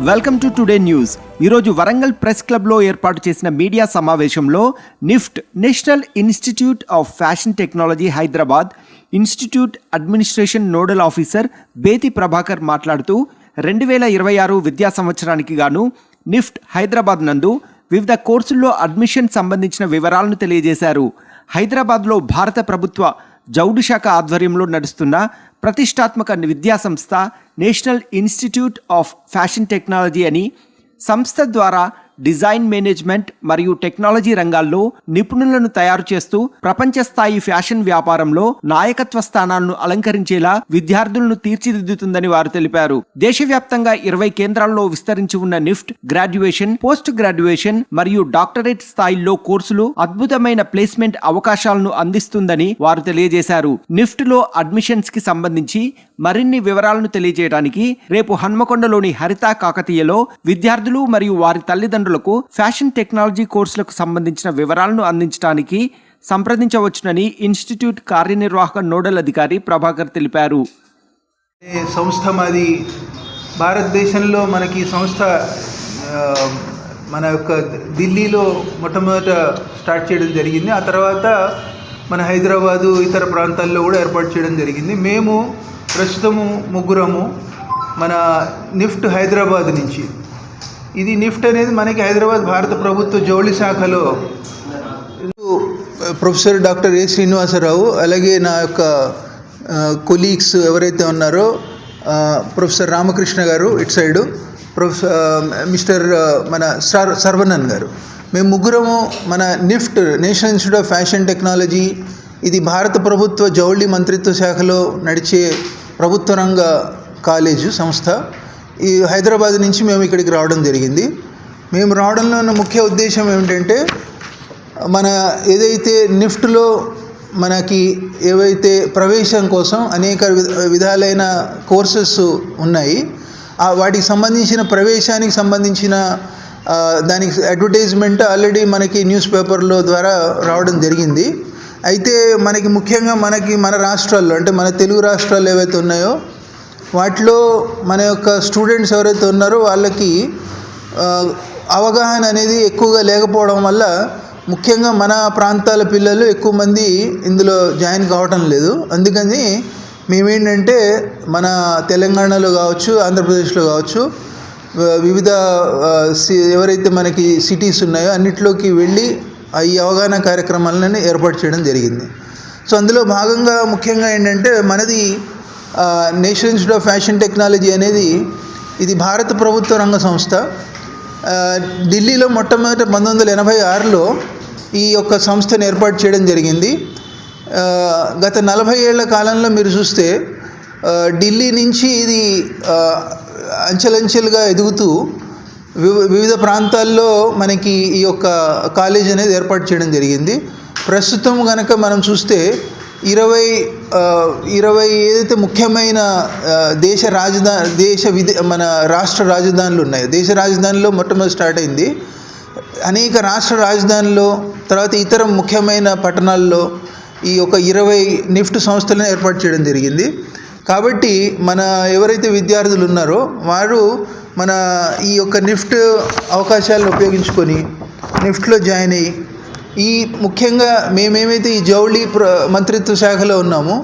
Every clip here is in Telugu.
Welcome to today news. ఈరోజు వరంగల్ ప్రెస్ క్లబ్లో ఏర్పాటు చేసిన మీడియా సమావేశంలో NIFT national institute of fashion technology Hyderabad institute administration nodal officer Bethi Prabhakar మాట్లాడుతూ 2026 విద్యా సంవత్సరానికి గాను నిఫ్ట్ హైదరాబాద్ నందు వివిధ కోర్సుల్లో అడ్మిషన్ సంబంధించిన వివరాలను తెలియజేశారు. హైదరాబాద్లో భారత ప్రభుత్వ జౌడు శాఖ ఆధ్వర్యంలో నడుస్తున్న ప్రతిష్టాత్మక విద్యా సంస్థ national institute of fashion technology అని సంస్థ ద్వారా డిజైన్ మేనేజ్మెంట్ మరియు టెక్నాలజీ రంగాల్లో నిపుణులను తయారు చేస్తూ ప్రపంచ స్థాయి ఫ్యాషన్ వ్యాపారంలో నాయకత్వ స్థానాలను అలంకరించేలా విద్యార్థులను తీర్చిదిద్దుతుందని వారు తెలిపారు. దేశవ్యాప్తంగా 20 కేంద్రాల్లో విస్తరించి ఉన్న నిఫ్ట్ గ్రాడ్యుయేషన్, పోస్ట్ గ్రాడ్యుయేషన్ మరియు డాక్టరేట్ స్థాయిల్లో కోర్సులు అద్భుతమైన ప్లేస్మెంట్ అవకాశాలను అందిస్తుందని వారు తెలియజేశారు. నిఫ్ట్ లో అడ్మిషన్స్ కి సంబంధించి మరిన్ని వివరాలను తెలియజేయడానికి రేపు హన్మకొండలోని హరిత కాకతీయలో విద్యార్థులు మరియు వారి తల్లిదండ్రులకు ఫ్యాషన్ టెక్నాలజీ కోర్సులకు సంబంధించిన వివరాలను అందించడానికి సంప్రదించవచ్చునని ఇన్స్టిట్యూట్ కార్యనిర్వాహక నోడల్ అధికారి ప్రభాకర్ తెలిపారు. సంస్థ మాది భారతదేశంలో మనకి సంస్థ మన యొక్క ఢిల్లీలో మొట్టమొదట స్టార్ట్ చేయడం జరిగింది. ఆ తర్వాత మన హైదరాబాదు ఇతర ప్రాంతాల్లో కూడా ఏర్పాటు చేయడం జరిగింది. మేము ప్రస్తుతము ముగ్గురము మన నిఫ్ట్ హైదరాబాద్ నుంచి. ఇది నిఫ్ట్ అనేది మనకి హైదరాబాద్ భారత ప్రభుత్వ జౌళి శాఖలో ప్రొఫెసర్ డాక్టర్ ఏ శ్రీనివాసరావు, అలాగే నా యొక్క కొలీగ్స్ ఎవరైతే ఉన్నారో ప్రొఫెసర్ రామకృష్ణ గారు ఇటు సైడు, మిస్టర్ మన సర్వనన్ గారు, మేము ముగ్గురము మన NIFT national institute of fashion technology, ఇది భారత ప్రభుత్వ జౌళి మంత్రిత్వ శాఖలో నడిచే ప్రభుత్వ రంగ కాలేజు సంస్థ. ఈ హైదరాబాద్ నుంచి మేము ఇక్కడికి రావడం జరిగింది. మేము రావడంలో ఉన్న ముఖ్య ఉద్దేశం ఏమిటంటే, మన ఏదైతే నిఫ్ట్లో మనకి ఏవైతే ప్రవేశం కోసం అనేక విధాలైన కోర్సెస్ ఉన్నాయి, వాటికి సంబంధించిన ప్రవేశానికి సంబంధించిన దానికి అడ్వర్టైజ్మెంట్ ఆల్రెడీ మనకి న్యూస్ పేపర్లో ద్వారా రావడం జరిగింది. అయితే మనకి ముఖ్యంగా మన రాష్ట్రాల్లో, అంటే మన తెలుగు రాష్ట్రాలు ఏవైతే ఉన్నాయో వాటిలో మన యొక్క స్టూడెంట్స్ ఎవరైతే ఉన్నారో వాళ్ళకి అవగాహన అనేది ఎక్కువగా లేకపోవడం వల్ల ముఖ్యంగా మన ప్రాంతాల పిల్లలు ఎక్కువ మంది ఇందులో జాయిన్ కావటం లేదు. అందుకని మేమేంటంటే మన తెలంగాణలో కావచ్చు, ఆంధ్రప్రదేశ్లో కావచ్చు, వివిధ ఎవరైతే మనకి సిటీస్ ఉన్నాయో అన్నిట్లోకి వెళ్ళి ఈ అవగాహన కార్యక్రమాలను ఏర్పాటు చేయడం జరిగింది. సో అందులో భాగంగా ముఖ్యంగా ఏంటంటే మనది national institute of fashion technology అనేది ఇది భారత ప్రభుత్వ రంగ సంస్థ. ఢిల్లీలో మొట్టమొదట 1986లో ఈ యొక్క సంస్థను ఏర్పాటు చేయడం జరిగింది. గత 40 ఏళ్ల కాలంలో మీరు చూస్తే ఢిల్లీ నుంచి ఇది అంచెలంచెలుగా ఎదుగుతూ వివిధ ప్రాంతాల్లో మనకి ఈ యొక్క కాలేజ్ అనేది ఏర్పాటు చేయడం జరిగింది. ప్రస్తుతం కనుక మనం చూస్తే 20 ఏదైతే ముఖ్యమైన మన రాష్ట్ర రాజధానులు ఉన్నాయో, దేశ రాజధానిలో మొట్టమొదటి స్టార్ట్ అయింది. అనేక రాష్ట్ర రాజధానుల్లో, తర్వాత ఇతర ముఖ్యమైన పట్టణాల్లో ఈ యొక్క 20 నిఫ్ట్ సంస్థలను ఏర్పాటు చేయడం జరిగింది. కాబట్టి మన ఎవరైతే విద్యార్థులు ఉన్నారో వారు మన ఈ యొక్క నిఫ్ట్ అవకాశాలను ఉపయోగించుకొని నిఫ్ట్లో జాయిన్ అయ్యి, ఈ ముఖ్యంగా మేమేమైతే ఈ జౌళి మంత్రిత్వ శాఖలో ఉన్నామో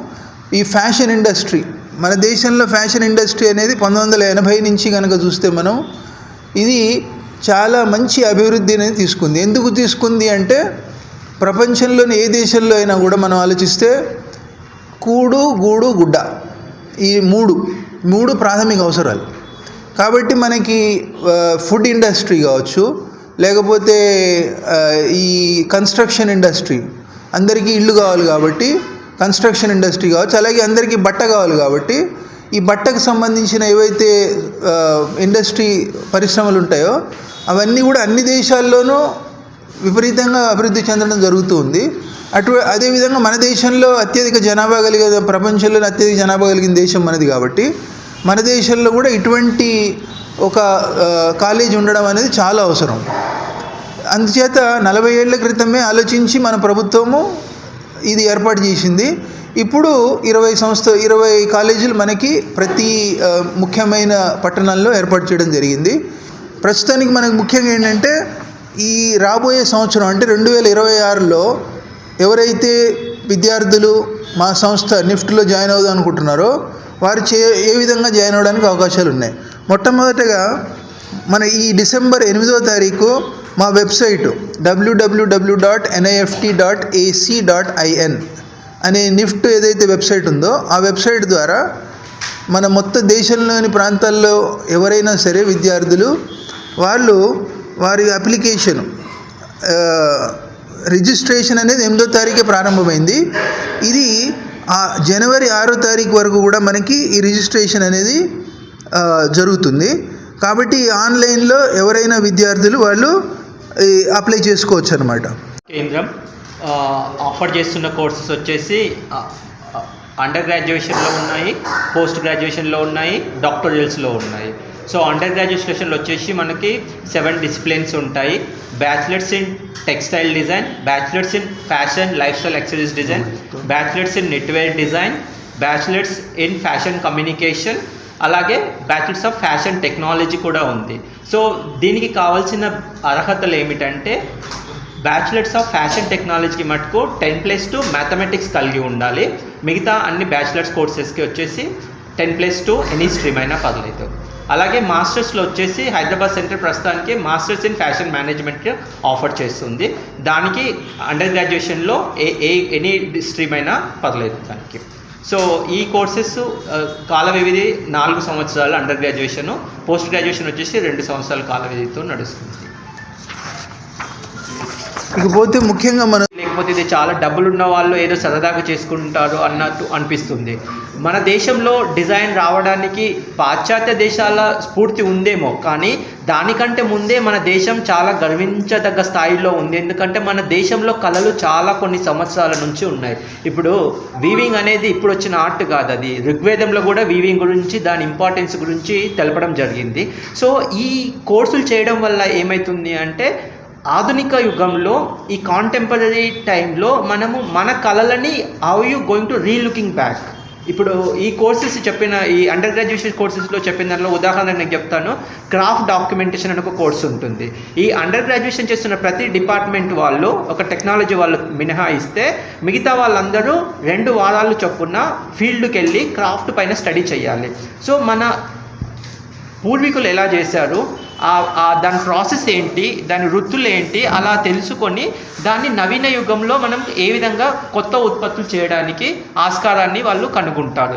ఈ ఫ్యాషన్ ఇండస్ట్రీ, మన దేశంలో ఫ్యాషన్ ఇండస్ట్రీ అనేది 1980 నుంచి కనుక చూస్తే మనం ఇది చాలా మంచి అభివృద్ధి అనేది తీసుకుంది. ఎందుకు తీసుకుంది అంటే, ప్రపంచంలోని ఏ దేశంలో అయినా కూడా మనం ఆలోచిస్తే కూడు, గూడు, గుడ్డ, ఈ మూడు ప్రాథమిక అవసరాలు. కాబట్టి మనకి ఫుడ్ ఇండస్ట్రీ కావచ్చు, లేకపోతే ఈ కన్స్ట్రక్షన్ ఇండస్ట్రీ, అందరికీ ఇల్లు కావాలి కాబట్టి కన్స్ట్రక్షన్ ఇండస్ట్రీ కావచ్చు, అలాగే అందరికీ బట్ట కావాలి కాబట్టి ఈ బట్టకు సంబంధించిన ఏవైతే ఇండస్ట్రీ పరిశ్రమలు ఉంటాయో అవన్నీ కూడా అన్ని దేశాల్లోనూ విపరీతంగా అభివృద్ధి చెందడం జరుగుతూ ఉంది. అదేవిధంగా మన దేశంలో అత్యధిక జనాభా కలిగిన, ప్రపంచంలోనే అత్యధిక జనాభా కలిగిన దేశం మనది కాబట్టి మన దేశంలో కూడా ఇటువంటి ఒక కాలేజ్ ఉండడం అనేది చాలా అవసరం. అందుచేత 40 ఏళ్ల క్రితమే ఆలోచించి మన ప్రభుత్వము ఇది ఏర్పాటు చేసింది. ఇప్పుడు 20 కాలేజీలు మనకి ప్రతి ముఖ్యమైన పట్టణాల్లో ఏర్పాటు చేయడం జరిగింది. ప్రస్తుతానికి మనకు ముఖ్యంగా ఏంటంటే ఈ రాబోయే సంవత్సరం అంటే 2026లో ఎవరైతే విద్యార్థులు మా సంస్థ నిఫ్ట్లో జాయిన్ అవుదాం అనుకుంటున్నారో వారు ఏ విధంగా జాయిన్ అవ్వడానికి అవకాశాలు ఉన్నాయి. మొట్టమొదటగా మన ఈ డిసెంబర్ 8వ తారీఖు మా వెబ్సైటు www.nift.ac.in అనే నిఫ్ట్ ఏదైతే వెబ్సైట్ ఉందో ఆ వెబ్సైట్ ద్వారా మన మొత్తం దేశంలోని ప్రాంతాల్లో ఎవరైనా సరే విద్యార్థులు వాళ్ళు వారి అప్లికేషన్ రిజిస్ట్రేషన్ అనేది 8వ తారీఖే ప్రారంభమైంది. ఇది జనవరి 6వ తారీఖు వరకు కూడా మనకి ఈ రిజిస్ట్రేషన్ అనేది జరుగుతుంది. కాబట్టి ఆన్లైన్లో ఎవరైనా విద్యార్థులు వాళ్ళు అప్లై చేసుకోవచ్చు అన్నమాట. కేంద్రం ఆఫర్ చేస్తున్న కోర్సెస్ వచ్చేసి అండర్ గ్రాడ్యుయేషన్లో ఉన్నాయి, పోస్ట్ గ్రాడ్యుయేషన్లో ఉన్నాయి, డాక్టరల్స్లో ఉన్నాయి. సో అండర్ గ్రాడ్యుయేషన్లో వచ్చేసి మనకి 7 డిసిప్లిన్స్ ఉంటాయి. Bachelors in textile design, bachelors in fashion lifestyle accessories design, bachelors in knitwear design, bachelors in fashion communication, అలాగే బ్యాచిలర్స్ ఆఫ్ ఫ్యాషన్ టెక్నాలజీ కూడా ఉంది. సో దీనికి కావాల్సిన అర్హతలు ఏమిటంటే బ్యాచిలర్స్ ఆఫ్ ఫ్యాషన్ టెక్నాలజీకి మటుకు 10+2 మ్యాథమెటిక్స్ కలిగి ఉండాలి. మిగతా అన్ని బ్యాచిలర్స్ కోర్సెస్కి వచ్చేసి 10+2 ఎనీ స్ట్రీమ్ అయినా పర్లేదు. అలాగే మాస్టర్స్లో వచ్చేసి హైదరాబాద్ సెంటర్ ప్రస్తుతానికి masters in fashion management offer చేస్తుంది. దానికి అండర్ గ్రాడ్యుయేషన్లో ఎనీ స్ట్రీమ్ అయినా పర్లేదు దానికి. సో ఈ కోర్సెస్ కాల వ్యవధి 4 సంవత్సరాలు అండర్ గ్రాడ్యుయేషను, పోస్ట్ గ్రాడ్యుయేషన్ వచ్చేసి 2 సంవత్సరాల కాల వ్యవధితో నడుస్తుంది. ఇకపోతే ముఖ్యంగా లేకపోతే ఇది చాలా డబ్బులు ఉన్న వాళ్ళు ఏదో సరదాగా చేసుకుంటారు అన్నట్టు అనిపిస్తుంది. మన దేశంలో డిజైన్ రావడానికి పాశ్చాత్య దేశాల స్ఫూర్తి ఉందేమో, కానీ దానికంటే ముందే మన దేశం చాలా గర్వించదగ్గ స్థాయిలో ఉంది. ఎందుకంటే మన దేశంలో కళలు చాలా కొన్ని సంవత్సరాల నుంచి ఉన్నాయి. ఇప్పుడు వీవింగ్ అనేది ఇప్పుడు వచ్చిన ఆర్ట్ కాదు, అది ఋగ్వేదంలో కూడా వీవింగ్ గురించి దాని ఇంపార్టెన్స్ గురించి తెలపడం జరిగింది. సో ఈ కోర్సులు చేయడం వల్ల ఏమవుతుంది అంటే ఆధునిక యుగంలో ఈ కాంటెంపరీ టైంలో మనము మన కళలని how you going to relooking back. ఇప్పుడు ఈ కోర్సెస్ చెప్పిన ఈ అండర్ గ్రాడ్యుయేషన్ కోర్సెస్లో చెప్పిన దానిలో ఉదాహరణ నేను చెప్తాను. క్రాఫ్ట్ డాక్యుమెంటేషన్ అని ఒక కోర్సు ఉంటుంది. ఈ అండర్ గ్రాడ్యుయేషన్ చేస్తున్న ప్రతి డిపార్ట్మెంట్ వాళ్ళు ఒక టెక్నాలజీ వాళ్ళు మినహాయిస్తే మిగతా వాళ్ళందరూ 2 వారాలు చొప్పున ఫీల్డ్కి వెళ్ళి క్రాఫ్ట్ పైన స్టడీ చేయాలి. సో మన పూర్వీకులు ఎలా చేశారు, దాని ప్రాసెస్ ఏంటి, దాని వృత్తులు ఏంటి, అలా తెలుసుకొని దాన్ని నవీన యుగంలో మనం ఏ విధంగా కొత్త ఉత్పత్తులు చేయడానికి ఆస్కారాన్ని వాళ్ళు కనుగొంటారు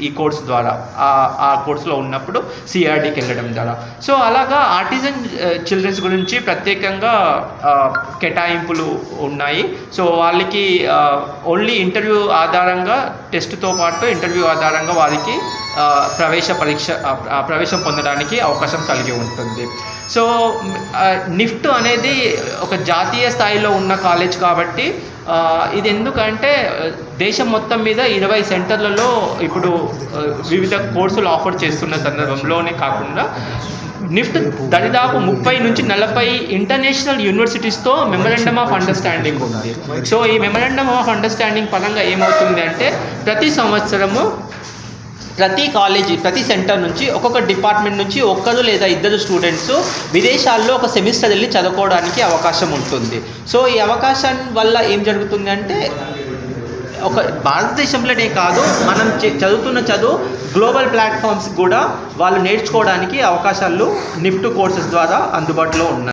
ఈ కోర్స్ ద్వారా. ఆ కోర్సులో ఉన్నప్పుడు సిఆర్డీకి వెళ్ళడం ద్వారా. సో అలాగా ఆర్టిజన్ చిల్డ్రన్స్ గురించి ప్రత్యేకంగా కేటాయింపులు ఉన్నాయి. సో వాళ్ళకి ఓన్లీ ఇంటర్వ్యూ ఆధారంగా, టెస్ట్తో పాటు ఇంటర్వ్యూ ఆధారంగా వారికి ప్రవేశం పొందడానికి అవకాశం కలిగి ఉంటుంది. సో నిఫ్ట్ అనేది ఒక జాతీయ స్థాయిలో ఉన్న కాలేజ్ కాబట్టి ఇది ఎందుకంటే దేశం మొత్తం మీద 20 సెంటర్లలో ఇప్పుడు వివిధ కోర్సులు ఆఫర్ చేస్తున్న సందర్భంలోనే కాకుండా నిఫ్ట్ దరిదాపు 30 నుంచి 40 ఇంటర్నేషనల్ యూనివర్సిటీస్తో మెమరాండమ్ ఆఫ్ అండర్స్టాండింగ్ ఉంది. సో ఈ మెమరాండమ్ ఆఫ్ అండర్స్టాండింగ్ పరంగా ఏమవుతుంది అంటే ప్రతి సంవత్సరము ప్రతి కాలేజీ, ప్రతి సెంటర్ నుంచి ఒక్కొక్క డిపార్ట్మెంట్ నుంచి 1 లేదా 2 స్టూడెంట్స్ విదేశాల్లో ఒక సెమిస్టర్ వెళ్ళి చదువుకోవడానికి అవకాశం ఉంటుంది. సో ఈ అవకాశం వల్ల ఏం జరుగుతుంది అంటే ఒక భారతదేశంలోనే కాదు, మనం చదువుతున్న చదువు గ్లోబల్ ప్లాట్ఫామ్స్ కూడా వాళ్ళు నేర్చుకోవడానికి అవకాశాలు నిఫ్ట్ కోర్సెస్ ద్వారా అందుబాటులో ఉన్నాయి.